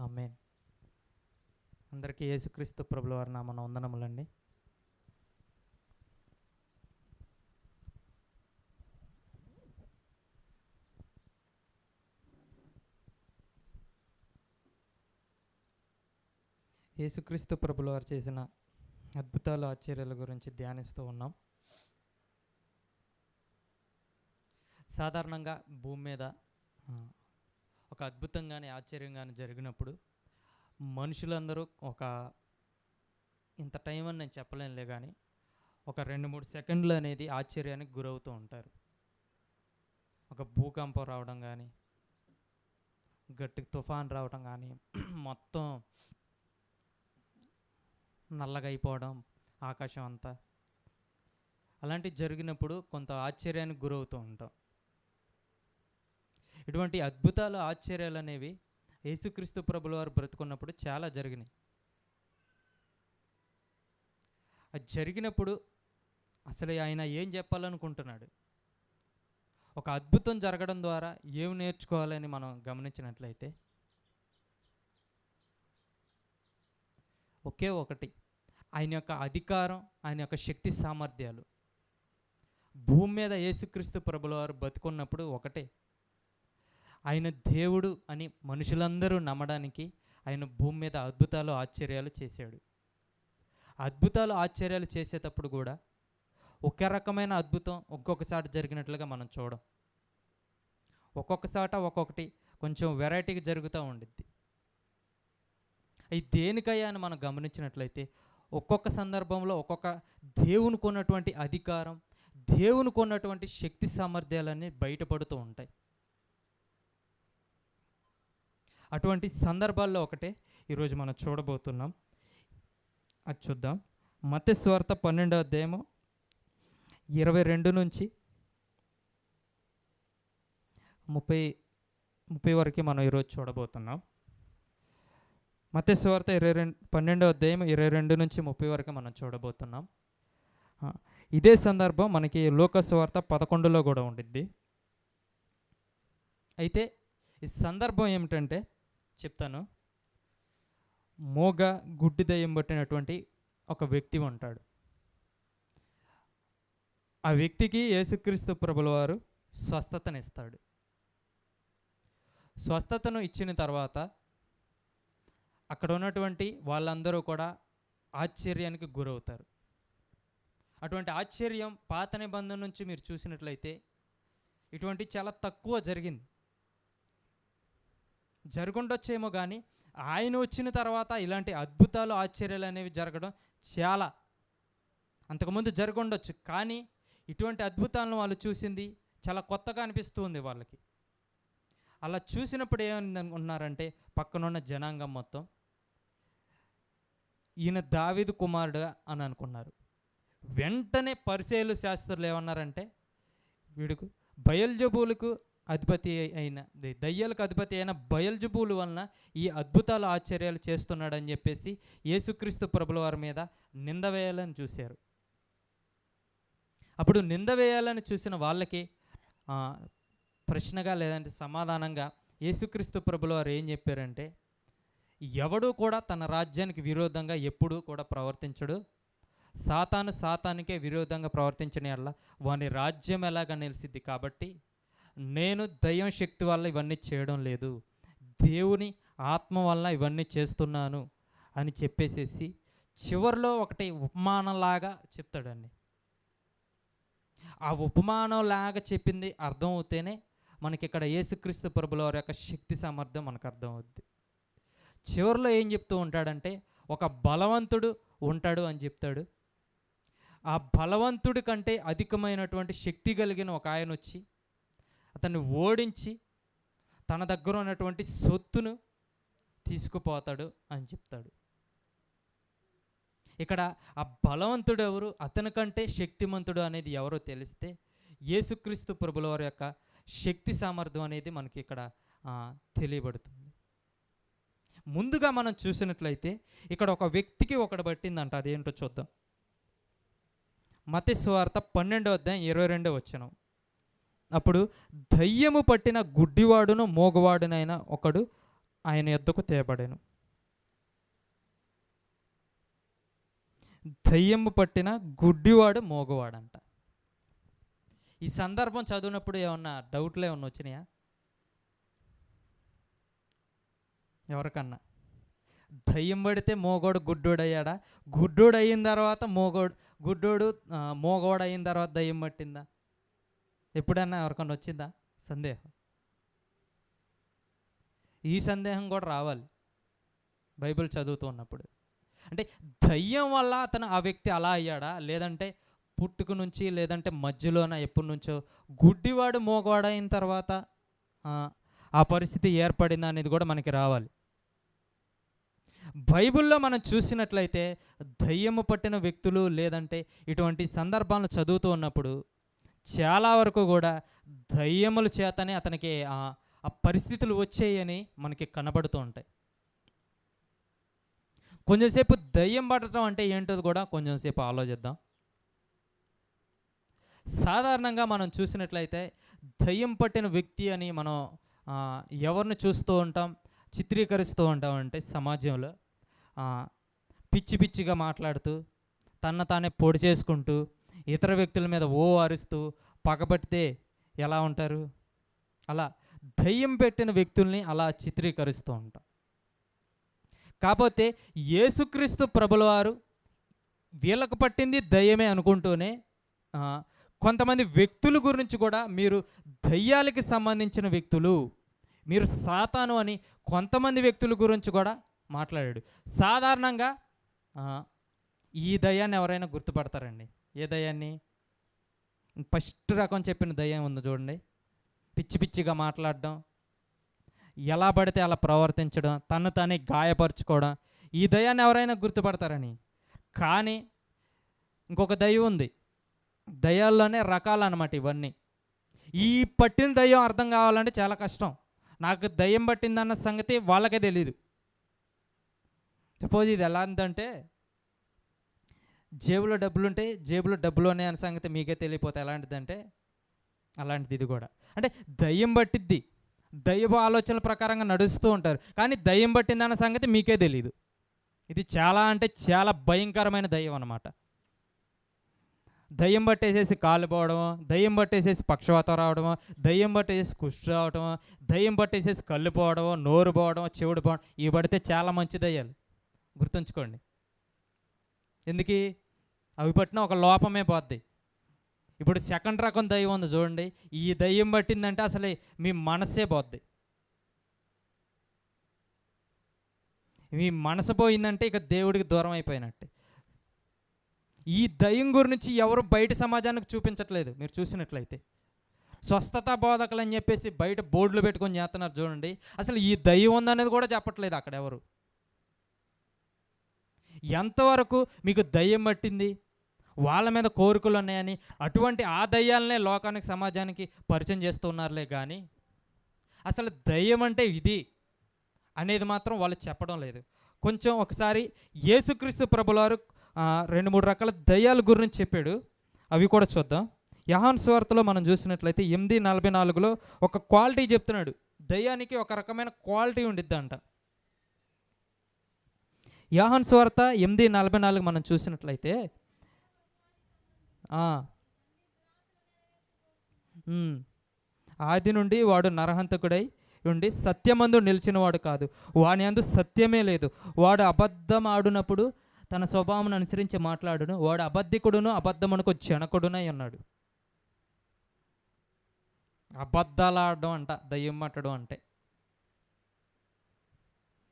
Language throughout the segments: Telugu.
ఆమేన్. అందరికీ యేసుక్రీస్తు ప్రభుల వారి నామమున వందనములండి. యేసుక్రీస్తు ప్రభుల వారు చేసిన అద్భుతాలు ఆశ్చర్యాల గురించి ధ్యానిస్తూ ఉన్నాం. సాధారణంగా భూమి మీద ఒక అద్భుతం కానీ ఆశ్చర్యం కానీ జరిగినప్పుడు మనుషులందరూ ఇంత టైం అని నేను చెప్పలేనులే కానీ ఒక 2-3 సెకండ్లు అనేది ఆశ్చర్యానికి గురవుతూ ఉంటారు. ఒక భూకంపం రావడం కానీ, గట్టి తుఫాన్ రావడం కానీ, మొత్తం నల్లగా అయిపోవడం ఆకాశం అంతా, అలాంటివి జరిగినప్పుడు కొంత ఆశ్చర్యానికి గురవుతూ ఉంటాం. ఇటువంటి అద్భుతాలు ఆశ్చర్యాలు అనేవి యేసుక్రీస్తు ప్రభుల వారు బ్రతుకున్నప్పుడు చాలా జరిగినాయి. అది జరిగినప్పుడు అసలు ఆయన ఏం చెప్పాలనుకుంటున్నాడు, ఒక అద్భుతం జరగడం ద్వారా ఏమి నేర్చుకోవాలని మనం గమనించినట్లయితే ఒకే ఒకటి, ఆయన యొక్క అధికారం, ఆయన యొక్క శక్తి సామర్థ్యాలు. భూమి మీద యేసుక్రీస్తు ప్రభుల వారు బతుకున్నప్పుడు ఒకటే, ఆయన దేవుడు అని మనుషులందరూ నమ్మడానికి ఆయన భూమి మీద అద్భుతాలు ఆశ్చర్యాలు చేశాడు. అద్భుతాలు ఆశ్చర్యాలు చేసేటప్పుడు కూడా ఒకే రకమైన అద్భుతం ఒక్కొక్కసారి జరిగినట్లుగా మనం చూడం. ఒక్కొక్కసాట ఒక్కొక్కటి కొంచెం వెరైటీగా జరుగుతూ ఉండిద్ది. అవి దేనికయ్యా అని మనం గమనించినట్లయితే ఒక్కొక్క సందర్భంలో ఒక్కొక్క దేవునికి ఉన్నటువంటి అధికారం, దేవునికి ఉన్నటువంటి శక్తి సామర్థ్యాలన్నీ బయటపడుతూ ఉంటాయి. అటువంటి సందర్భాల్లో ఒకటే ఈరోజు మనం చూడబోతున్నాం. అది చూద్దాం. మత్తయి సువార్త 12వ అధ్యాయము 22 నుంచి 30 వరకు మనం ఈరోజు చూడబోతున్నాం. మత్తయి సువార్త 12వ అధ్యాయం 22 నుంచి 30 వరకు మనం చూడబోతున్నాం. ఇదే సందర్భం మనకి లూకా సువార్త 11లో కూడా ఉండిద్ది. అయితే ఈ సందర్భం ఏమిటంటే చెప్తాను. మోగ గుడ్డి దయ్యం పట్టినటువంటి ఒక వ్యక్తి ఉంటాడు. ఆ వ్యక్తికి యేసుక్రీస్తు ప్రభుల వారు స్వస్థతనిస్తాడు. స్వస్థతను ఇచ్చిన తర్వాత అక్కడ ఉన్నటువంటి వాళ్ళందరూ కూడా ఆశ్చర్యానికి గురవుతారు. అటువంటి ఆశ్చర్యం పాత నిబంధన నుంచి మీరు చూసినట్లయితే ఇటువంటి చాలా తక్కువ జరిగింది. జరుగుండొచ్చేమో కానీ ఆయన వచ్చిన తర్వాత ఇలాంటి అద్భుతాలు ఆశ్చర్యాలు అనేవి జరగడం చాలా, అంతకుముందు జరుగుండొచ్చు కానీ ఇటువంటి అద్భుతాలను వాళ్ళు చూసింది చాలా కొత్తగా అనిపిస్తూ ఉంది వాళ్ళకి. అలా చూసినప్పుడు ఏమని ఉన్నారంటే పక్కనున్న జనాంగం మొత్తం ఈయన దావీదు కుమారుడు అని అనుకున్నారు. వెంటనే పరిసయ్యులు శాస్త్రులు ఏమన్నారంటే వీడుకు బయల్జబూలకు అధిపతి అయిన దయ్యాలకు అధిపతి అయిన బయల్జబూలు వలన ఈ అద్భుతాలు ఆశ్చర్యాలు చేస్తున్నాడని చెప్పేసి యేసుక్రీస్తు ప్రభుల వారి మీద నింద వేయాలని చూశారు. అప్పుడు నింద వేయాలని చూసిన వాళ్ళకి ప్రశ్నగా లేదంటే సమాధానంగా యేసుక్రీస్తు ప్రభుల వారు ఏం చెప్పారంటే, ఎవడూ కూడా తన రాజ్యానికి విరోధంగా ఎప్పుడూ కూడా ప్రవర్తించడు. సాతానికే విరోధంగా ప్రవర్తించిన యెడల వాని రాజ్యం ఎలాగా నిలిసిద్ది. కాబట్టి నేను దయ్యం శక్తి వల్ల ఇవన్నీ చేయడం లేదు, దేవుని ఆత్మ వల్ల ఇవన్నీ చేస్తున్నాను అని చెప్పేసేసి చివరిలో ఒకటి ఉపమానంలాగా చెప్తాడండి. ఆ ఉపమానంలాగా చెప్పింది అర్థం అవుతేనే మనకి ఇక్కడ యేసుక్రీస్తు ప్రభుల వారి యొక్క శక్తి సామర్థ్యం మనకు అర్థం అవుద్ది. చివరిలో ఏం చెప్తూ ఉంటాడంటే ఒక బలవంతుడు ఉంటాడు అని చెప్తాడు. ఆ బలవంతుడి కంటే అధికమైనటువంటి శక్తి కలిగిన ఒక ఆయన వచ్చి అతన్ని ఓడించి తన దగ్గర ఉన్నటువంటి సొత్తును తీసుకుపోతాడు అని చెప్తాడు. ఇక్కడ ఆ బలవంతుడు ఎవరు, అతని కంటే శక్తిమంతుడు అనేది ఎవరో తెలిస్తే యేసుక్రీస్తు ప్రభుల వారి యొక్క శక్తి సామర్థ్యం అనేది మనకి ఇక్కడ తెలియబడుతుంది. ముందుగా మనం చూసినట్లయితే ఇక్కడ ఒక వ్యక్తికి ఒకటి పట్టిందంట. అదేంటో చూద్దాం. మత్తయి సువార్త 12వ అధ్యాయం 22వ వచనం. అప్పుడు దయ్యము పట్టిన గుడ్డివాడును మోగవాడునైన ఒకడు ఆయన యొద్దకు తేబడెను. దయ్యము పట్టిన గుడ్డివాడు మోగవాడంట. ఈ సందర్భం చదివినప్పుడు ఏమన్నా డౌట్లు ఏమన్నా వచ్చినాయా ఎవరికన్నా? దయ్యం పడితే మోగోడు గుడ్డోడు అయ్యాడా? గుడ్డోడు అయిన తర్వాత గుడ్డోడు మోగోడు అయిన తర్వాత దయ్యం పట్టిందా? ఎప్పుడన్నా ఎవరికన్నా వచ్చిందా సందేహం? ఈ సందేహం కూడా రావాలి బైబిల్ చదువుతూ ఉన్నప్పుడు. అంటే దయ్యం వల్ల ఆ వ్యక్తి అలా అయ్యాడా, లేదంటే పుట్టుక నుంచి, లేదంటే మధ్యలోన ఎప్పటి నుంచో గుడ్డివాడు మోగవాడు అయిన తర్వాత ఆ పరిస్థితి ఏర్పడిందా అనేది కూడా మనకి రావాలి. బైబిల్లో మనం చూసినట్లయితే దయ్యము పట్టిన వ్యక్తులు లేదంటే ఇటువంటి సందర్భాలను చదువుతూ ఉన్నప్పుడు చాలా వరకు కూడా దయ్యముల చేతనే అతనికి ఆ పరిస్థితులు వచ్చాయని మనకి కనబడుతూ ఉంటాయి. కొంచెంసేపు దయ్యం పట్టడం అంటే ఏంటో కూడా కొంచెంసేపు ఆలోచిద్దాం. సాధారణంగా మనం చూసినట్లయితే దయ్యం పట్టిన వ్యక్తి అని మనం ఎవరిని చూస్తూ ఉంటాం, చిత్రీకరిస్తూ ఉంటాం అంటే సమాజంలో పిచ్చి పిచ్చిగా మాట్లాడుతూ, తన తానే పొడి చేసుకుంటూ, ఇతర వ్యక్తుల మీద అరుస్తూ, పగబట్టితే ఎలా ఉంటారు అలా దయ్యం పెట్టిన వ్యక్తుల్ని అలా చిత్రీకరిస్తూ ఉంటాం. కాకపోతే యేసుక్రీస్తు ప్రభుల వారు వీళ్ళకు పట్టింది దయ్యమే అనుకుంటూనే కొంతమంది వ్యక్తుల గురించి కూడా మీరు దయ్యాలకి సంబంధించిన వ్యక్తులు, మీరు సాతాను అని కొంతమంది వ్యక్తుల గురించి కూడా మాట్లాడాడు. సాధారణంగా ఈ దయ్యాన్ని ఎవరైనా గుర్తుపడతారండి? ఏ దయ్యాన్ని? ఫస్ట్ రకం చెప్పిన దయ్యం ఉంది చూడండి, పిచ్చి పిచ్చిగా మాట్లాడడం, ఎలా పడితే అలా ప్రవర్తించడం, తను తానే గాయపరచుకోవడం, ఈ దయ్యాన్ని ఎవరైనా గుర్తుపడతారని. కానీ ఇంకొక దయ్యం ఉంది, దయ్యాల్లోనే రకాలు అన్నమాట ఇవన్నీ. ఈ పట్టిన దయ్యం అర్థం కావాలంటే చాలా కష్టం. నాకు దయ్యం పట్టిందన్న సంగతి వాళ్ళకే తెలీదు. సపోజ్ ఇది ఎలా ఉందంటే, జేబులో డబ్బులుంటే జేబులో డబ్బులు ఉన్నాయి అన్న సంగతి మీకే తెలియపోతే ఎలాంటిదంటే అలాంటిది ఇది కూడా. అంటే దయ్యం పట్టిద్ది, దయ్యపు ఆలోచనల ప్రకారంగా నడుస్తూ ఉంటారు, కానీ దయ్యం పట్టిందన్న సంగతి మీకే తెలీదు. ఇది చాలా అంటే చాలా భయంకరమైన దయ్యం అన్నమాట. దయ్యం పట్టేసేసి కాలు పోవడము, దయ్యం పట్టేసేసి పక్షవాతం రావడము, దయ్యం పట్టేసేసి కుష్టి రావడము, దయ్యం పట్టేసేసి కళ్ళు పోవడము, నోరు పోవడం, చెవుడు పోవడం, ఇవి పడితే చాలా మంచి దయ్యాలు, గుర్తుంచుకోండి. ఎందుకు? అవి పట్టిన ఒక లోపమే పోద్ది. ఇప్పుడు సెకండ్ రకం దయ్యం ఉంది చూడండి, ఈ దయ్యం పట్టిందంటే అసలు మీ మనసే పోద్ది. మీ మనసు పోయిందంటే ఇక దేవుడికి దూరం అయిపోయినట్టే. ఈ దయ్యం గురించి ఎవరు బయట సమాజానికి చూపించట్లేదు. మీరు చూసినట్లయితే స్వస్థత బోధకులు అని చెప్పేసి బయట బోర్డులు పెట్టుకొని చేస్తున్నారు చూడండి, అసలు ఈ దయ్యం ఉందనేది కూడా చెప్పట్లేదు అక్కడ ఎవరు. ఎంతవరకు మీకు దయ్యం పట్టింది, వాళ్ళ మీద కోరికలు ఉన్నాయని అటువంటి ఆ దయ్యాలనే లోకానికి సమాజానికి పరిచయం చేస్తున్నారులే కానీ అసలు దయ్యం అంటే ఇది అనేది మాత్రం వాళ్ళు చెప్పడం లేదు. కొంచెం ఒకసారి యేసుక్రీస్తు ప్రభువారు 2-3 రకాల దయ్యాల గురించి చెప్పాడు, అవి కూడా చూద్దాం. యోహాను సువార్తలో మనం చూసినట్లయితే 8:44లో ఒక క్వాలిటీ చెప్తున్నాడు. దయ్యానికి ఒక రకమైన క్వాలిటీ ఉండిద్దంట. యోహాను సువార్త 8:44 మనం చూసినట్లయితే ఆది నుండి వాడు నరహంతకుడై ఉండి సత్యమందు నిలిచినవాడు కాదు, వాని అందు సత్యమే లేదు. వాడు అబద్ధం ఆడునప్పుడు తన స్వభావం అనుసరించి మాట్లాడును, వాడు అబద్ధికుడును అబద్ధమునకు జనకుడునై ఉన్నాడు. అబద్ధాలు ఆడడం అంట దయ్యం పట్టడం అంటే.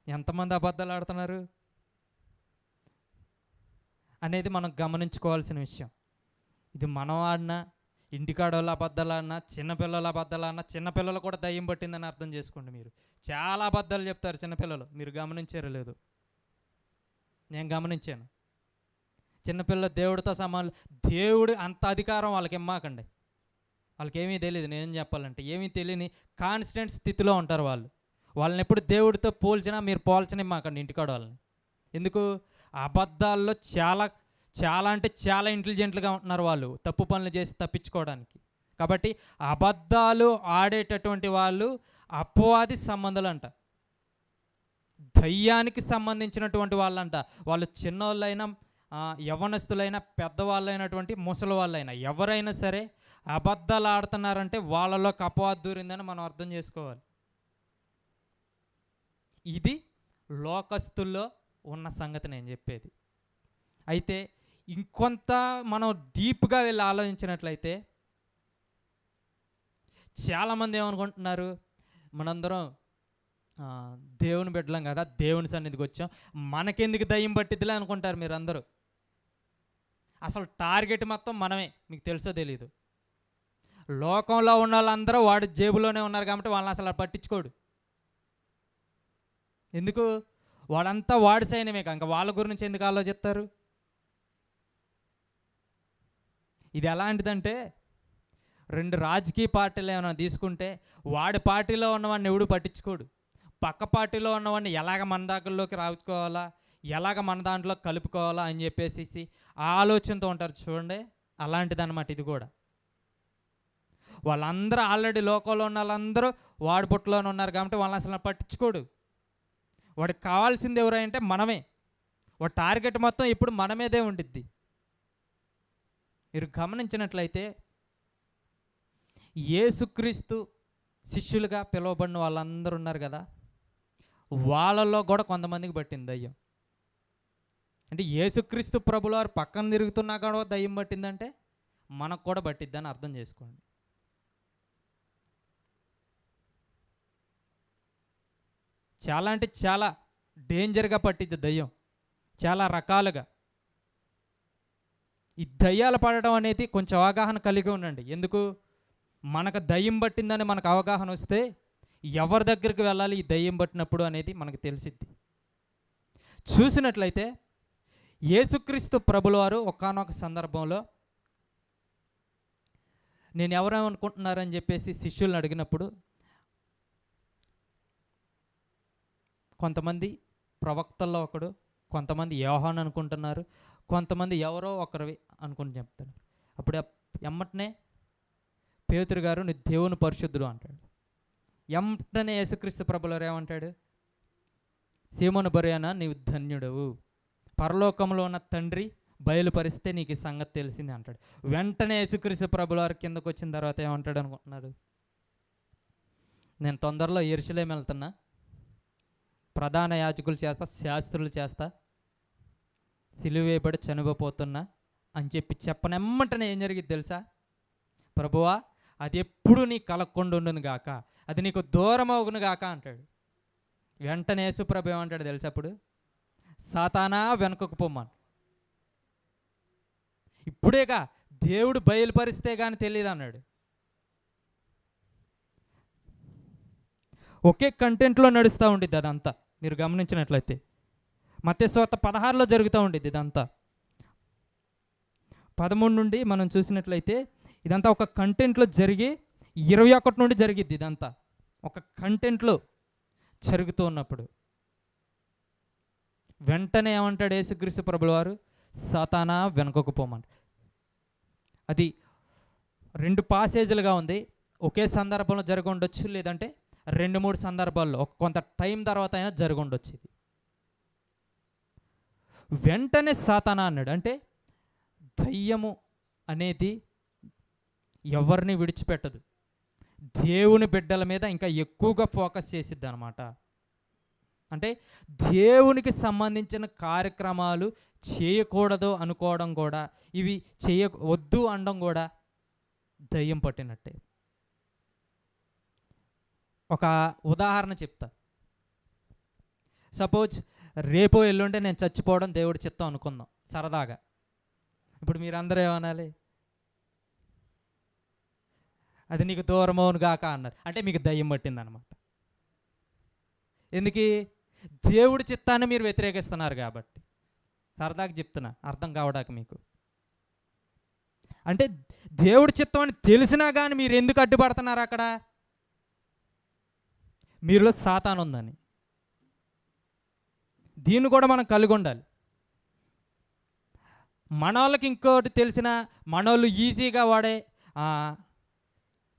ఎంతమంది అబద్ధాలు ఆడుతున్నారు అనేది మనం గమనించుకోవాల్సిన విషయం. ఇది మనం ఆడినా, ఇంటికాడోళ్ళు అబద్ధాలు ఆడినా, చిన్నపిల్లల అబద్ధాలు ఆడినా, చిన్నపిల్లలు కూడా దయ్యం పట్టిందని అర్థం చేసుకోండి. మీరు చాలా అబద్ధాలు చెప్తారు చిన్నపిల్లలు, మీరు గమనించారో లేదు? నేను గమనించాను. చిన్నపిల్లలు దేవుడితో సమానం, దేవుడు అంత అధికారం వాళ్ళకి ఇమ్మాకండి. వాళ్ళకి ఏమీ తెలియదు. నేనేం చెప్పాలంటే ఏమీ తెలియని కాన్స్టెంట్ స్థితిలో ఉంటారు వాళ్ళు. వాళ్ళని ఎప్పుడు దేవుడితో పోల్చినా మీరు పోల్చని ఇమ్మాకండి ఇంటికాడ వాళ్ళని. ఎందుకు? అబద్ధాల్లో చాలా చాలా అంటే చాలా ఇంటెలిజెంట్గా ఉంటున్నారు వాళ్ళు, తప్పు పనులు చేసి తప్పించుకోవడానికి. కాబట్టి అబద్ధాలు ఆడేటటువంటి వాళ్ళు అపవాది సంబంధాలు అంట. దయ్యానికి సంబంధించినటువంటి వాళ్ళంట. వాళ్ళు చిన్నోళ్ళైనా, యవ్వనస్తులైనా, పెద్దవాళ్ళైనటువంటి ముసలి వాళ్ళైనా, ఎవరైనా సరే అబద్ధాలు ఆడుతున్నారంటే వాళ్ళలోకి అపవాది దూరిందని మనం అర్థం చేసుకోవాలి. ఇది లోకస్తుల్లో ఉన్న సంగతి నేను చెప్పేది. అయితే ఇంకొంత మనం డీప్గా వెళ్ళి ఆలోచించినట్లయితే చాలామంది ఏమనుకుంటున్నారు, మనందరం దేవుని బిడ్డలం కదా, దేవుని సన్నిధికి వచ్చాం, మనకెందుకు దయ్యం పట్టిద్దిలే అనుకుంటారు మీరు అందరూ. అసలు టార్గెట్ మొత్తం మనమే, మీకు తెలుసో తెలీదు. లోకంలో ఉన్న వాళ్ళందరూ వాడి జేబులోనే ఉన్నారు కాబట్టి వాళ్ళని అసలు పట్టించుకోడు. ఎందుకు? వాడంతా వాడి సైన్యమే, ఇంకా వాళ్ళ గురించి ఎందుకు ఆలోచిస్తారు? ఇది ఎలాంటిదంటే, 2 రాజకీయ పార్టీలు ఏమైనా తీసుకుంటే వాడి పార్టీలో ఉన్నవాడిని ఎవడు పట్టించుకోడు. పక్క పార్టీలో ఉన్నవాడిని ఎలాగ మన దాంట్లోకి రావుకోవాలా, ఎలాగ మన దాంట్లో కలుపుకోవాలా అని చెప్పేసి ఆలోచనతో ఉంటారు చూడండి. అలాంటిదన్నమాట ఇది కూడా. వాళ్ళందరూ ఆల్రెడీ లోకంలో ఉన్న వాళ్ళందరూ వాడి పుట్టలోనే ఉన్నారు కాబట్టి వాళ్ళని అసలు పట్టించుకోడు. వాడికి కావాల్సింది ఎవరంటే మనమే. వాడి టార్గెట్ మొత్తం ఇప్పుడు మన మీదే ఉండిద్ది. మీరు గమనించినట్లయితే యేసుక్రీస్తు శిష్యులుగా పిలువబడిన వాళ్ళందరూ ఉన్నారు కదా, వాళ్ళల్లో కూడా కొంతమందికి పట్టింది దయ్యం. అంటే యేసుక్రీస్తు ప్రభుల వారు పక్కన తిరుగుతున్నా కూడా దయ్యం పట్టిందంటే మనకు కూడా పట్టిద్దని అర్థం చేసుకోండి. చాలా అంటే చాలా డేంజర్గా పట్టిద్ది దయ్యం, చాలా రకాలుగా. ఈ దయ్యాలు పడడం అనేది కొంచెం అవగాహన కలిగి ఉండండి. ఎందుకు? మనకు దయ్యం పట్టిందని మనకు అవగాహన వస్తే ఎవరి దగ్గరికి వెళ్ళాలి ఈ దయ్యం పట్టినప్పుడు అనేది మనకు తెలిసిద్ది. చూసినట్లయితే యేసుక్రీస్తు ప్రభుల వారు ఒకానొక సందర్భంలో నేను ఎవరేమనుకుంటున్నారని చెప్పేసి శిష్యులను అడిగినప్పుడు కొంతమంది ప్రవక్తల్లో ఒకడు, కొంతమంది యోహాను అనుకుంటున్నారు, కొంతమంది ఎవరో ఒకరు అనుకుని చెప్తారు. అప్పుడు ఎమ్మటనే పేతురు గారు నీ దేవుని పరిశుద్ధుడు అంటాడు. ఎమ్మటనే యేసుక్రీస్తు ప్రభుల వారు ఏమంటాడు? సీమోను బర్యోనా నీవు ధన్యుడవు, పరలోకంలో ఉన్న తండ్రి బయలుపరిస్తే నీకు ఈ సంగతి తెలిసింది అంటాడు. వెంటనే యేసుక్రీస్తు ప్రభుల వారు కిందకు వచ్చిన తర్వాత ఏమంటాడు అనుకుంటున్నాడు? నేను తొందరలో యెరూషలేము వెళ్తున్నా, ప్రధాన యాజకుల చేత, శాస్త్రుల చేత సిలువ వేయబడి చనిపోతున్నా అని చెప్పి చెప్పనెమ్మటనే ఏం జరిగింది తెలుసా? ప్రభువా అది ఎప్పుడు నీ కలక్కుండా ఉండును గాక, అది నీకు దూరం అవును గాక అంటాడు. వెంటనే యేసుప్రభు ఏమంటాడు తెలుసా? అప్పుడు సాతానా వెనుకకు పొమ్మను. ఇప్పుడేగా దేవుడు బయలుపరిస్తే కానీ తెలియదు అన్నాడు. ఒకే కంటెంట్లో నడుస్తూ ఉండిద్ది అదంతా. మీరు గమనించినట్లయితే మత్తయి సువార్త 16లో జరుగుతూ ఉండిద్ది ఇదంతా. 13 నుండి మనం చూసినట్లయితే ఇదంతా ఒక కంటెంట్లో జరిగి 21 నుండి జరిగిద్ది. ఇదంతా ఒక కంటెంట్లో జరుగుతూ ఉన్నప్పుడు వెంటనే ఏమంటాడు యేసుక్రీస్తు ప్రభుల వారు? సాతానా వెనుకకు పోమంటాడు. అది 2 పాసేజీలుగా ఉంది. ఒకే సందర్భంలో జరిగి ఉండొచ్చు, లేదంటే 2-3 సందర్భాల్లో కొంత టైం తర్వాత అయినా జరిగి ఉండొచ్చు. ఇది వెంటనే సాతానా అన్నాడు. అంటే దయ్యము అనేది ఎవరిని విడిచిపెట్టదు, దేవుని బిడ్డల మీద ఇంకా ఎక్కువగా ఫోకస్ చేసిద్ది అనమాట. అంటే దేవునికి సంబంధించిన కార్యక్రమాలు చేయకూడదు అనుకోవడం కూడా, ఇవి వద్దు అనడం కూడా దయ్యం పట్టినట్టే. ఒక ఉదాహరణ చెప్తా. సపోజ్ రేపో ఎల్లుంటే నేను చచ్చిపోవడం దేవుడి చిత్తం అనుకుందాం సరదాగా. ఇప్పుడు మీరందరూ ఏమనాలి? అది నీకు దూరం అవును గాక అన్నారు. అంటే మీకు దయ్యం పట్టిందనమాట. ఎందుకు? దేవుడి చిత్తాన్ని మీరు వ్యతిరేకిస్తున్నారు కాబట్టి. సరదాగా చెప్తున్నా, అర్థం కావడానికి మీకు. అంటే దేవుడి చిత్తం అని తెలిసినా కానీ మీరు ఎందుకు అడ్డుపడుతున్నారు? అక్కడ మీలో సాతాను ఉందని. దీన్ని కూడా మనం కలిగి ఉండాలి. మనోళ్ళకి ఇంకోటి తెలిసిన, మనోళ్ళు ఈజీగా వాడే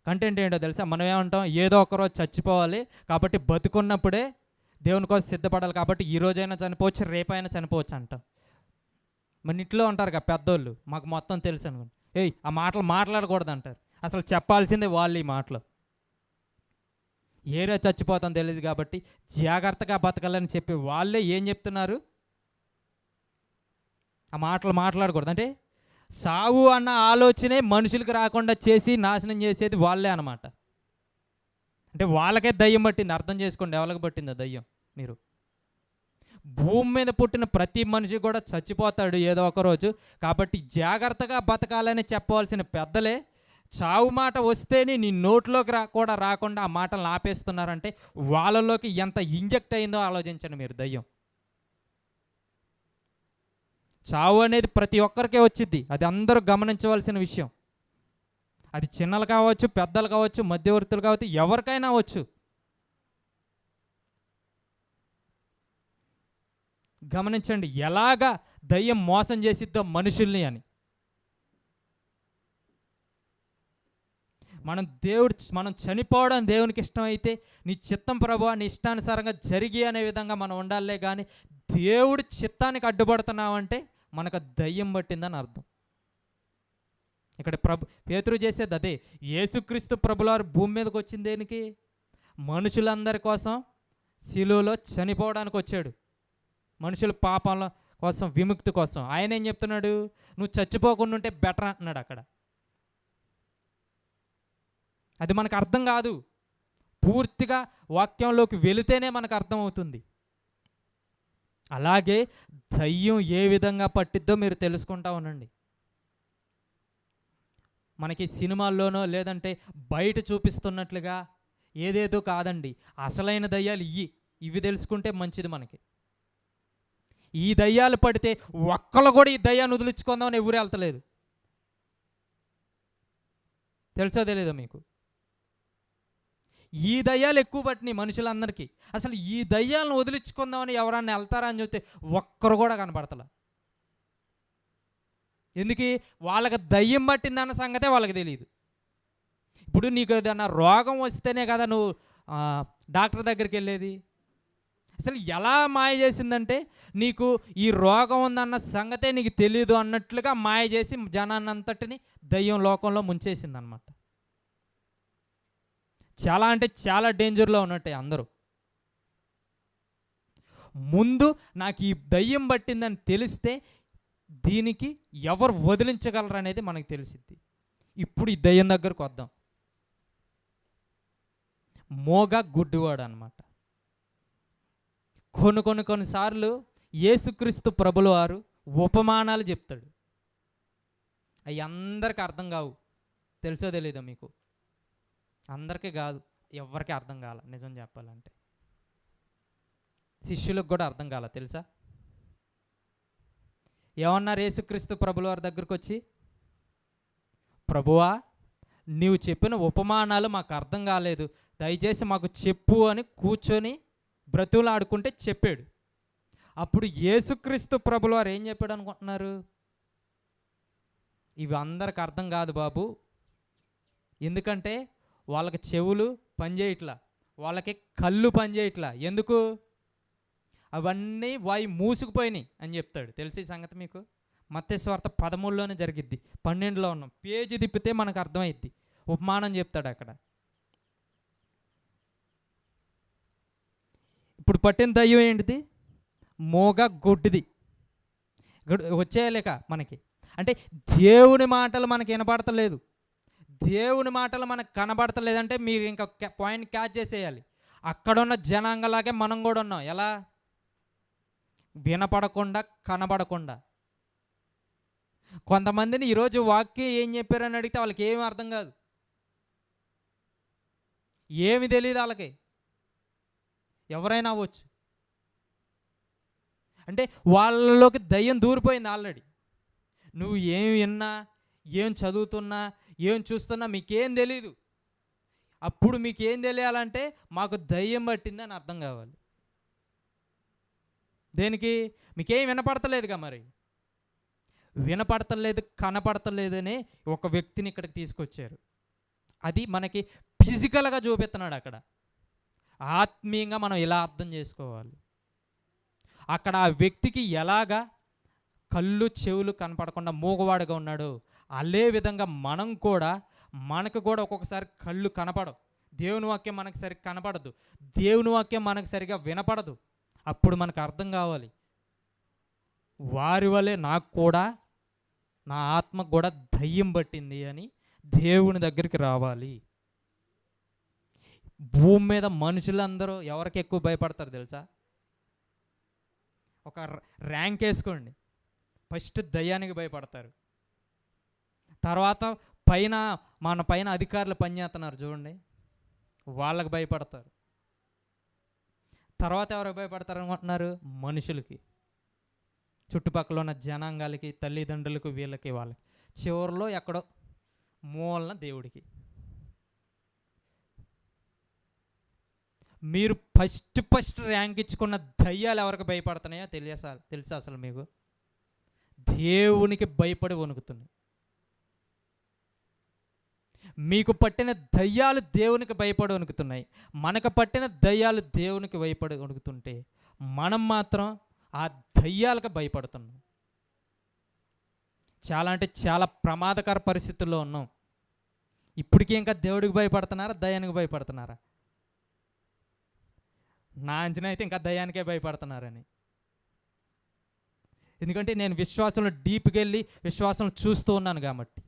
కంటెంట్ ఏంటో తెలుసా? మనం ఏమంటాం? ఏదో ఒకరోజు చచ్చిపోవాలి కాబట్టి బతుకున్నప్పుడే దేవుని కోసం సిద్ధపడాలి కాబట్టి ఈ రోజైనా చనిపోవచ్చు, రేపైనా చనిపోవచ్చు అంటాం. మన ఇంట్లో ఉంటారు కదా పెద్దోళ్ళు, మాకు మొత్తం తెలుసు అనుకోండి, ఏయ్ ఆ మాటలు మాట్లాడకూడదు అంటారు. అసలు చెప్పాల్సిందే వాళ్ళు ఈ మాటలు. ఏరే చచ్చిపోతాం తెలియదు కాబట్టి జాగ్రత్తగా బతకాలని చెప్పి వాళ్ళే ఏం చెప్తున్నారు, ఆ మాటలు మాట్లాడకూడదు. అంటే సావు అన్న ఆలోచనే మనుషులకు రాకుండా చేసి నాశనం చేసేది వాళ్ళే అన్నమాట. అంటే వాళ్ళకే దయ్యం పట్టింది. అర్థం చేసుకోండి, ఎవరికి పట్టిందో దయ్యం. మీరు భూమి మీద పుట్టిన ప్రతి మనిషి కూడా చచ్చిపోతాడు ఏదో ఒక రోజు. కాబట్టి జాగ్రత్తగా బతకాలని చెప్పవలసిన పెద్దలే చావు మాట వస్తేనే నీ నోట్లోకి కూడా రాకుండా ఆ మాటలు ఆపేస్తున్నారంటే వాళ్ళలోకి ఎంత ఇంజెక్ట్ అయిందో ఆలోచించండి మీరు. దయ్యం చావు అనేది ప్రతి ఒక్కరికే వచ్చింది, అది అందరూ గమనించవలసిన విషయం. అది చిన్నలు కావచ్చు, పెద్దలు కావచ్చు, మధ్యవర్తులు కావచ్చు, ఎవరికైనా అవచ్చు. గమనించండి ఎలాగా దయ్యం మోసం చేసిద్దో మనుషుల్ని అని. మనం చనిపోవడం దేవునికి ఇష్టమైతే నీ చిత్తం ప్రభువా నీ ఇష్టానుసారంగా జరిగి అనే విధంగా మనం ఉండాలే. కానీ దేవుడి చిత్తానికి అడ్డుపడుతున్నామంటే మనకు దయ్యం పట్టిందని అర్థం. ఇక్కడ పేతురు చేసేది అదే. యేసుక్రీస్తు ప్రభువారు భూమి మీదకి వచ్చింది దేనికి? మనుషులందరి కోసం శిలువలో చనిపోవడానికి వచ్చాడు, మనుషుల పాపాల కోసం, విముక్తి కోసం. ఆయన ఏం చెప్తున్నాడు? నువ్వు చచ్చిపోకుండా ఉంటే బెటర్ అంటున్నాడు అక్కడ. అది మనకు అర్థం కాదు, పూర్తిగా వాక్యంలోకి వెళితేనే మనకు అర్థమవుతుంది. అలాగే దయ్యం ఏ విధంగా పట్టిద్దో మీరు తెలుసుకుంటా ఉండండి. మనకి సినిమాల్లోనో లేదంటే బయట చూపిస్తున్నట్లుగా ఏదేదో కాదండి. అసలైన దయ్యాలు ఇవి తెలుసుకుంటే మంచిది మనకి. ఈ దయ్యాలు పడితే ఒక్కళ్ళు కూడా ఈ దయ్యాన్ని వదిలించుకుందామని ఎవరు వెళ్తలేదు. తెలుసో తెలీదో మీకు? ఈ దయ్యాలు ఎక్కువ పట్టినాయి మనుషులందరికీ. అసలు ఈ దయ్యాలను వదిలించుకుందామని ఎవరన్నా వెళ్తారా అని చూస్తే ఒక్కరు కూడా కనపడతలా. ఎందుకు? వాళ్ళకి దయ్యం పట్టిందన్న సంగతే వాళ్ళకి తెలియదు. ఇప్పుడు నీకు ఏదన్నా రోగం వస్తేనే కదా నువ్వు డాక్టర్ దగ్గరికి వెళ్ళేది. అసలు ఎలా మాయ చేసిందంటే నీకు ఈ రోగం ఉందన్న సంగతే నీకు తెలియదు అన్నట్లుగా మాయ చేసి జనాన్నంతటిని దయ్యం లోకంలో ముంచేసిందనమాట. చాలా అంటే చాలా డేంజర్లో ఉన్నట్టే అందరూ. ముందు నాకు ఈ దయ్యం పట్టిందని తెలిస్తే దీనికి ఎవరు వదిలించగలరు అనేది మనకు తెలిసిద్ది. ఇప్పుడు ఈ దయ్యం దగ్గరకు వద్దాం. మోగ గుడ్డివాడు అనమాట. కొన్నిసార్లు యేసుక్రీస్తు ప్రభుల వారు ఉపమానాలు చెప్తాడు. అవి అందరికీ అర్థం కావు. తెలుసో తెలీదో మీకు? అందరికీ కాదు, ఎవరికి అర్థం కాల. నిజం చెప్పాలంటే శిష్యులకు కూడా అర్థం కాల. తెలుసా ఏమన్నారు యేసుక్రీస్తు ప్రభుల వారి దగ్గరకు వచ్చి? ప్రభువా నీవు చెప్పిన ఉపమానాలు మాకు అర్థం కాలేదు, దయచేసి మాకు చెప్పు అని కూర్చొని బ్రతులాడుకుంటే చెప్పాడు. అప్పుడు యేసుక్రీస్తు ప్రభుల వారు ఏం చెప్పాడు అనుకుంటున్నారు? ఇవి అందరికి అర్థం కాదు బాబు, ఎందుకంటే వాళ్ళకి చెవులు పనిచేయట్లా, వాళ్ళకి కళ్ళు పనిచేయట్లా. ఎందుకు? అవన్నీ వాయి మూసుకుపోయినాయి అని చెప్తాడు. తెలిసి సంగతి మీకు? మత్తయి సువార్త 13లోనే జరిగిద్ది, 12లో ఉన్నాం. పేజీ తిప్పితే మనకు అర్థమైద్ది. ఉపమానం చెప్తాడు అక్కడ. ఇప్పుడు పట్టిన దయ్యం ఏంటిది? మోగ గుడ్డిది. వచ్చేయలేక మనకి అంటే దేవుని మాటలు మనకి వినపడతలేదు, దేవుని మాటలు మనకు కనబడతలేదంటే మీరు ఇంకా పాయింట్ క్యాచ్ చేసేయాలి. అక్కడున్న జనాంగలాగే మనం కూడా ఉన్నాం. ఎలా? వినపడకుండా, కనబడకుండా. కొంతమందిని ఈరోజు వాక్యం ఏం చెప్పారని అడిగితే వాళ్ళకి ఏమీ అర్థం కాదు, ఏమి తెలియదు వాళ్ళకి. ఎవరైనా అవ్వచ్చు. అంటే వాళ్ళలోకి దయ్యం దూరిపోయింది ఆల్రెడీ. నువ్వు ఏం విన్నా, ఏం చదువుతున్నా, ఏం చూస్తున్నా మీకేం తెలీదు. అప్పుడు మీకేం తెలియాలంటే మాకు దయ్యం పట్టిందని అర్థం కావాలి. దేనికి? మీకేం వినపడతలేదుగా. మరి వినపడతలేదు, కనపడతలేదని ఒక వ్యక్తిని ఇక్కడికి తీసుకొచ్చారు. అది మనకి ఫిజికల్గా చూపిస్తున్నాడు అక్కడ. ఆత్మీయంగా మనం ఇలా అర్థం చేసుకోవాలి. అక్కడ ఆ వ్యక్తికి ఎలాగా కళ్ళు చెవులు కనపడకుండా మూగవాడుగా ఉన్నాడు, అదే విధంగా మనకు కూడా ఒక్కొక్కసారి కళ్ళు కనపడవు. దేవుని వాక్యం మనకు సరిగ్గా కనపడదు, దేవుని వాక్యం మనకు సరిగా వినపడదు. అప్పుడు మనకు అర్థం కావాలి, వారి వలె నాకు కూడా, నా ఆత్మకు కూడా దయ్యం పట్టింది అని దేవుని దగ్గరికి రావాలి. భూమి మీద మనుషులందరూ ఎవరికి ఎక్కువ భయపడతారు తెలుసా? ఒక ర్యాంక్ వేసుకోండి. ఫస్ట్ దయ్యానికి భయపడతారు, తర్వాత మన పైన అధికారులు పనిచేస్తున్నారు చూడండి, వాళ్ళకి భయపడతారు, తర్వాత ఎవరికి భయపడతారు అనుకుంటున్నారు? మనుషులకి, చుట్టుపక్కల ఉన్న జనాంగాలకి, తల్లిదండ్రులకు, వీళ్ళకి, వాళ్ళకి, చివరిలో ఎక్కడో మూలన దేవుడికి. మీరు ఫస్ట్ ర్యాంక్ ఇచ్చుకున్న దయ్యాలు ఎవరికి భయపడుతున్నాయో తెలుసా అసలు మీకు? దేవునికి భయపడి వణుకుతున్నాయి. మీకు పట్టిన దయ్యాలు దేవునికి భయపడి వణుకుతున్నాయి, మనకు పట్టిన దయ్యాలు దేవునికి భయపడి వణుకుతుంటే మనం మాత్రం ఆ దయ్యాలకు భయపడుతున్నాం. చాలా అంటే చాలా ప్రమాదకర పరిస్థితుల్లో ఉన్నాం. ఇప్పటికీ ఇంకా దేవుడికి భయపడుతున్నారా, దయ్యానికి భయపడుతున్నారా? నా అంచనా అయితే ఇంకా దయ్యానికే భయపడుతున్నారని. ఎందుకంటే నేను విశ్వాసంలో డీప్కి వెళ్ళి విశ్వాసంలో చూస్తూ ఉన్నాను కాబట్టి.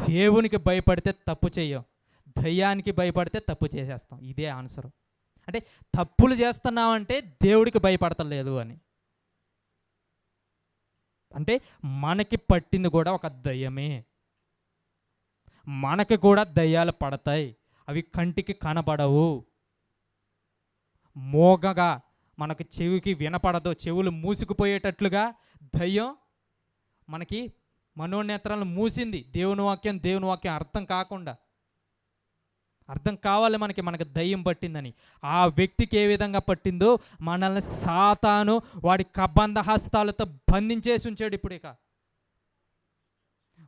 దేవునికి భయపడితే తప్పు చెయ్యం, దయ్యానికి భయపడితే తప్పు చేసేస్తాం. ఇదే ఆన్సర్. అంటే తప్పులు చేస్తున్నామంటే దేవుడికి భయపడతలేదు అని. అంటే మనకి పట్టింది కూడా ఒక దయ్యమే, మనకి కూడా దయ్యాలు పడతాయి. అవి కంటికి కనపడవు, మోగగా మనకు చెవికి వినపడదు, చెవులు మూసుకుపోయేటట్లుగా దయ్యం మనకి మనోనేత్రాలను మూసింది. దేవుని వాక్యం అర్థం కావాలి మనకి దయ్యం పట్టిందని. ఆ వ్యక్తికి ఏ విధంగా పట్టిందో మనల్ని సాతాను వాడి కబంధ హస్తాలతో బంధించేసి ఉంచాడు. ఇప్పుడు ఇక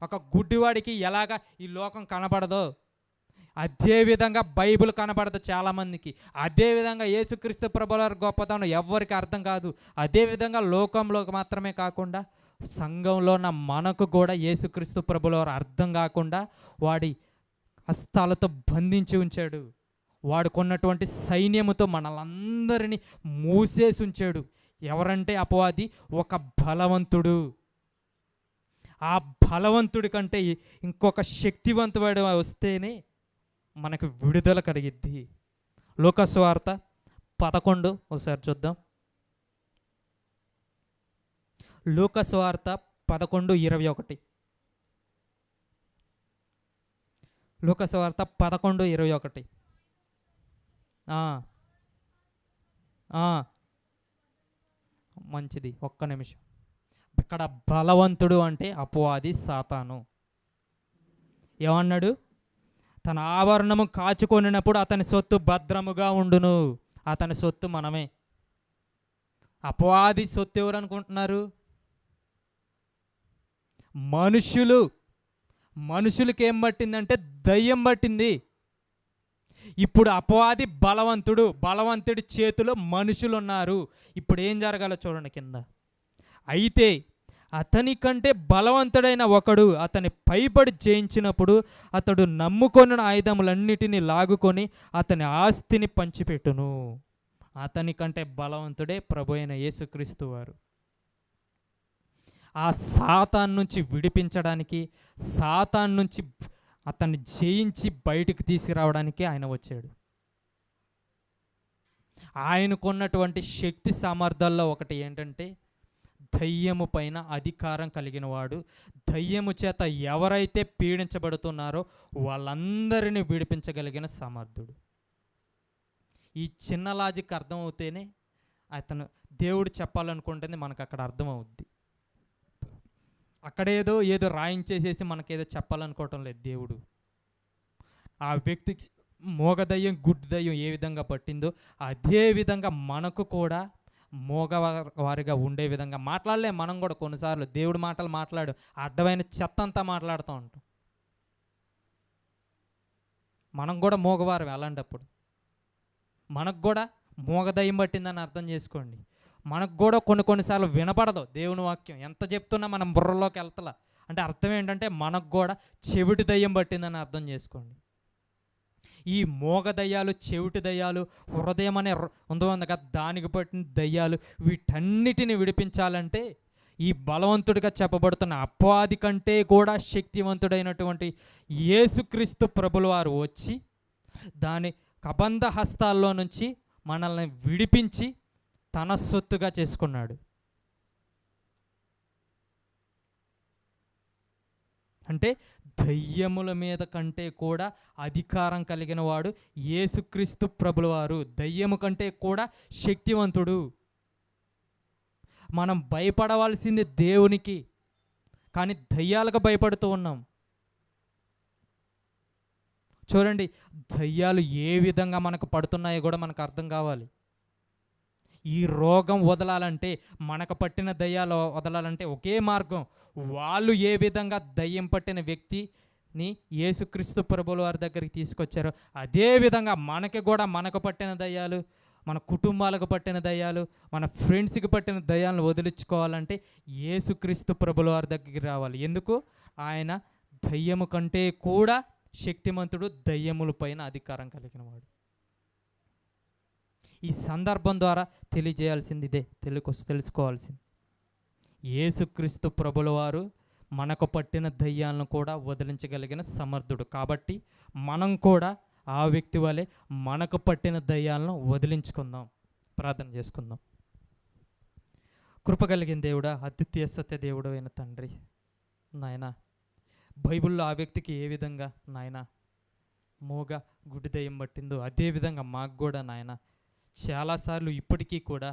ఒక గుడ్డివాడికి ఎలాగా ఈ లోకం కనపడదో అదేవిధంగా బైబిల్ కనపడదు చాలామందికి. అదేవిధంగా యేసుక్రీస్తు ప్రభువారి గొప్పతనం ఎవరికి అర్థం కాదు. అదేవిధంగా లోకంలో మాత్రమే కాకుండా సంఘంలో ఉన్న మనకు కూడా యేసుక్రీస్తు ప్రభువారు అర్థం కాకుండా వాడి హస్తాలతో బంధించి ఉంచాడు. వాడుకున్నటువంటి సైన్యముతో మనలందరినీ మూసేసి ఉంచాడు. ఎవరంటే అపవాది ఒక బలవంతుడు. ఆ బలవంతుడి కంటే ఇంకొక శక్తివంతుడు వస్తేనే మనకు విడుదల కలిగిద్ది. లూకాసు వార్త 11 ఒకసారి చూద్దాం. లూకాసు వార్త 11:21. లూకాసు వార్త 11:21. మంచిది, ఒక్క నిమిషం. ఇక్కడ బలవంతుడు అంటే అపవాది సాతాను. ఏమన్నాడు? తన ఆభరణము కాచుకొనినప్పుడు అతని సొత్తు భద్రముగా ఉండును. అతని సొత్తు మనమే. అపవాది సొత్తు ఎవరు అనుకుంటున్నారు? మనుషులకి ఏం పట్టిందంటే దయ్యం పట్టింది. ఇప్పుడు అపవాది బలవంతుడి చేతిలో మనుషులు ఉన్నారు. ఇప్పుడు ఏం జరగాలో చూడండి కింద. అయితే అతని కంటే బలవంతుడైన ఒకడు అతని పైబడి జయించినప్పుడు అతడు నమ్ముకొన్న ఆయుధములన్నిటినీ లాగుకొని అతని ఆస్తిని పంచిపెట్టును. అతని కంటే బలవంతుడే ప్రభు అయిన యేసుక్రీస్తు వారు. ఆ సాతాను నుంచి విడిపించడానికి, సాతాను నుంచి అతన్ని జయించి బయటికి తీసుకురావడానికి ఆయన వచ్చాడు. ఆయనకున్నటువంటి శక్తి సామర్థ్యాల్లో ఒకటి ఏంటంటే దయ్యము పైన అధికారం కలిగిన వాడు. దయ్యము చేత ఎవరైతే పీడించబడుతున్నారో వాళ్ళందరినీ విడిపించగలిగిన సమర్థుడు. ఈ చిన్న లాజిక్ అర్థమవుతేనే అతను దేవుడు చెప్పాలనుకుంటుంది మనకు అక్కడ అర్థమవుద్ది. అక్కడేదో రాయించేసేసి మనకేదో చెప్పాలనుకోవటం లేదు దేవుడు. ఆ వ్యక్తికి మోగదయ్యం గుడ్డి దయ్యం ఏ విధంగా పట్టిందో అదే విధంగా మనకు కూడా మోగవారిగా ఉండే విధంగా మాట్లాడలే. మనం కూడా కొన్నిసార్లు దేవుడు మాట్లాడు అడ్డమైన చెత్త అంతా మాట్లాడుతూ ఉంటాం. మనం కూడా మూగవారం అలాంటప్పుడు. మనకు కూడా మూగ దయ్యం పట్టిందని అర్థం చేసుకోండి. మనకు కూడా కొన్నిసార్లు వినపడదు దేవుని వాక్యం, ఎంత చెప్తున్నా మనం బుర్రలోకి వెళ్తలా. అంటే అర్థం ఏంటంటే మనకు కూడా చెవిటి దయ్యం పట్టిందని అర్థం చేసుకోండి. ఈ మూగ దయ్యాలు, చెవిటి దయ్యాలు, హృదయం అనే ఉంది కదా దానికి పట్టిన దయ్యాలు, వీటన్నిటిని విడిపించాలంటే ఈ బలవంతుడిగా చెప్పబడుతున్న అపవాది కంటే కూడా శక్తివంతుడైనటువంటి యేసుక్రీస్తు ప్రభుల వారు వచ్చి దాని కబంధ హస్తాల్లో నుంచి మనల్ని విడిపించి తన సొత్తుగా చేసుకున్నాడు. అంటే దయ్యముల మీద కంటే కూడా అధికారం కలిగిన వాడు యేసుక్రీస్తు ప్రభుల వారు. దయ్యము కంటే కూడా శక్తివంతుడు. మనం భయపడవలసింది దేవునికి, కానీ దయ్యాలకు భయపడుతూ ఉన్నాం. చూడండి, దయ్యాలు ఏ విధంగా మనకు పడుతున్నాయో కూడా మనకు అర్థం కావాలి. ఈ రోగం వదలాలంటే, మనకు పట్టిన దయ్యాలు వదలాలంటే ఒకే మార్గం. వాళ్ళు ఏ విధంగా దయ్యం పట్టిన వ్యక్తిని యేసుక్రీస్తు ప్రభుల వారి దగ్గరికి తీసుకొచ్చారో అదే విధంగా మనకి కూడా మనకు పట్టిన దయ్యాలు, మన కుటుంబాలకు పట్టిన దయ్యాలు, మన ఫ్రెండ్స్కి పట్టిన దయ్యాలను వదిలించుకోవాలంటే యేసుక్రీస్తు ప్రభుల వారి దగ్గరికి రావాలి. ఎందుకు? ఆయన దయ్యము కంటే కూడా శక్తిమంతుడు, దయ్యముల పైన అధికారం కలిగిన వాడు. ఈ సందర్భం ద్వారా తెలియజేయాల్సింది ఇదే, తెలుసుకోవాల్సింది. యేసుక్రీస్తు ప్రభుల వారు మనకు పట్టిన దయ్యాలను కూడా వదిలించగలిగిన సమర్థుడు. కాబట్టి మనం కూడా ఆ వ్యక్తి వలె మనకు పట్టిన దయ్యాలను వదిలించుకుందాం. ప్రార్థన చేసుకుందాం. కృప కలిగిన దేవుడా, అద్వితీయ సత్య దేవుడు అయిన తండ్రి, నాయన బైబిల్లో ఆ వ్యక్తికి ఏ విధంగా నాయన మూగ గుడ్డి దయ్యం పట్టిందో అదేవిధంగా మాకు కూడా నాయన చాలాసార్లు ఇప్పటికీ కూడా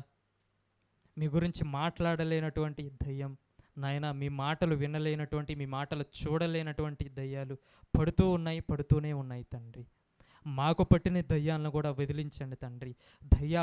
మీ గురించి మాట్లాడలేనటువంటి దయ్యం నాయన, మీ మాటలు వినలేనటువంటి, మీ మాటలు చూడలేనటువంటి దయ్యాలు పడుతూ ఉన్నాయి, పడుతూనే ఉన్నాయి తండ్రి. మాకు పట్టిన దయ్యాలను కూడా వదిలించండి తండ్రి. దయ్యాలు